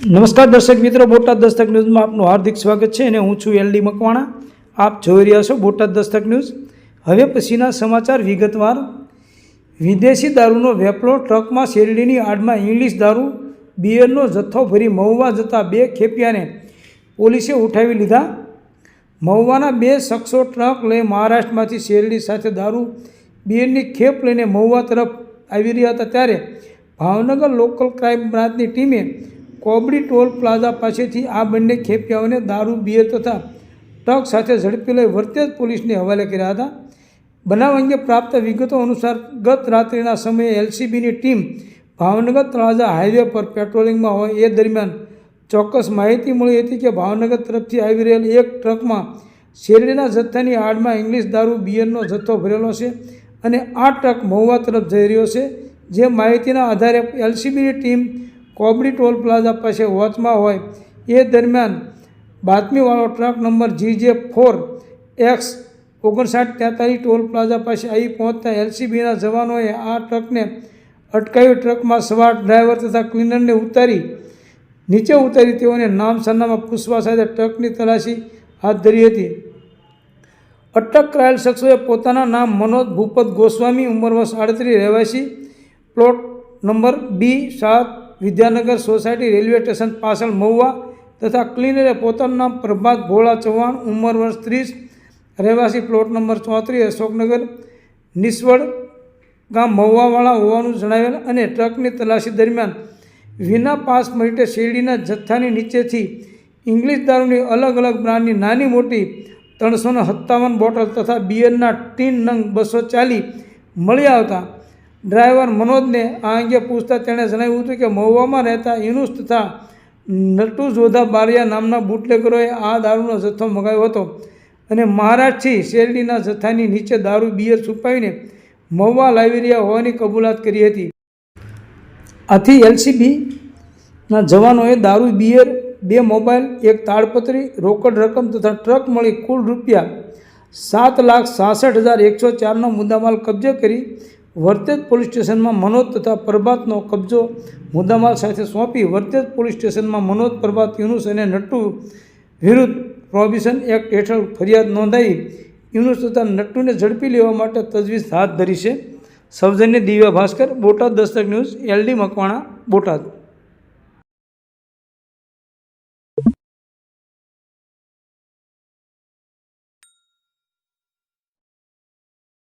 નમસ્કાર દર્શક મિત્રો, બોટાદ દસ્તક ન્યૂઝમાં આપનું હાર્દિક સ્વાગત છે અને હું છું એલડી મકવાણા. આપ જોઈ રહ્યા છો બોટાદ દસ્તક ન્યૂઝ. હવે પછીના સમાચાર વિગતવાર. વિદેશી દારૂનો વેપલો, ટ્રકમાં શેરડીની આડમાં ઇંગ્લિશ દારૂ બિયરનો જથ્થો ભરી મહુવા જતા 2 ખેપિયાને પોલીસે ઉઠાવી લીધા. મહુવાના 2 શખ્સો ટ્રક લઈ મહારાષ્ટ્રમાંથી શેરડી સાથે દારૂ બિયરની ખેપ લઈને મહુવા તરફ આવી રહ્યા હતા, ત્યારે ભાવનગર લોકલ ક્રાઇમ બ્રાન્ચની ટીમે કોબડી ટોલ પ્લાઝા પાસેથી આ બંને ખેપિયાઓને દારૂ બિયર તથા ટ્રક સાથે ઝડપી લઈ વર્તેજ પોલીસને હવાલે કર્યા હતા. બનાવ અંગે પ્રાપ્ત વિગતો અનુસાર ગત રાત્રિના સમયે એલસીબીની ટીમ ભાવનગર તળાજા હાઈવે પર પેટ્રોલિંગમાં હોય એ દરમિયાન ચોક્કસ માહિતી મળી હતી કે ભાવનગર તરફથી આવી રહેલ એક ટ્રકમાં શેરડીના જથ્થાની આડમાં ઇંગ્લિશ દારૂ બિયરનો જથ્થો ભરેલો છે અને આ ટ્રક મહુવા તરફ જઈ રહ્યો છે. જે માહિતીના આધારે એલસીબીની ટીમ કોબડી ટોલ પ્લાઝા પાસે વોચમાં હોય એ દરમિયાન બાતમીવાળો truck number GJ4X5943 toll plaza પાસે આવી પહોંચતા એલસીબીના જવાનોએ આ ટ્રકને અટકાવી ટ્રકમાં સવાર ડ્રાઈવર તથા ક્લીનરને નીચે ઉતારી તેઓને નામ સરનામા પૂછવા સાથે ટ્રકની તલાશી હાથ ધરી હતી. અટક કરાયેલ શખ્સોએ પોતાના નામ મનોજ ભૂપત ગોસ્વામી, ઉંમર વર્ષ 38, રહેવાસી plot number B7 Vidyanagar society, railway station પાછળ, મહુવા તથા ક્લીનરે પોતાનું નામ પ્રભાત ભોળા ચૌહાણ, ઉંમર વર્ષ 30, રહેવાસી પ્લોટ નંબર 34 અશોકનગર નિસવડ ગામ મહુવાવાળા હોવાનું જણાવેલ અને ટ્રકની તલાશી દરમિયાન વિના પાસ મળીને શેરડીના જથ્થાની નીચેથી ઇંગ્લિશ દારૂની અલગ અલગ બ્રાન્ડની નાની મોટી 357 બોટલ તથા બિયરના ટીન નંગ 240 મળી આવતા ડ્રાઈવર મનોજને આ અંગે પૂછતા તેણે જણાવ્યું હતું કે મહુવામાં રહેતા યુનુસ તથા નટુ જોધા બારિયા નામના બુટલેગરોએ આ દારૂનો જથ્થો મંગાવ્યો હતો અને મહારાષ્ટ્રથી શેરડીના જથ્થાની નીચે દારૂ બિયર છુપાવીને મહુવા લાવી રહ્યા હોવાની કબૂલાત કરી હતી. આથી એલસીબીના જવાનોએ દારૂ બિયર, 2 મોબાઈલ, 1 તાડપત્રી, રોકડ રકમ તથા ટ્રક મળી કુલ ₹7,66,104નો મુદ્દામાલ કબજે કરી વર્તેજ પોલીસ સ્ટેશનમાં મનોજ તથા પ્રભાતનો કબજો મુદ્દામાલ સાથે સોંપી વર્તેજ પોલીસ સ્ટેશનમાં મનોજ, પ્રભાત, યુનુસ અને નટ્ટુ વિરુદ્ધ પ્રોહિબિશન એક્ટ હેઠળ ફરિયાદ નોંધાવી યુનુસ તથા નટ્ટુને ઝડપી લેવા માટે તજવીજ હાથ ધરી છે. સૌજન્ય દિવ્યા ભાસ્કર, બોટાદ દસ્તક ન્યૂઝ, એલડી મકવાણા, બોટાદ.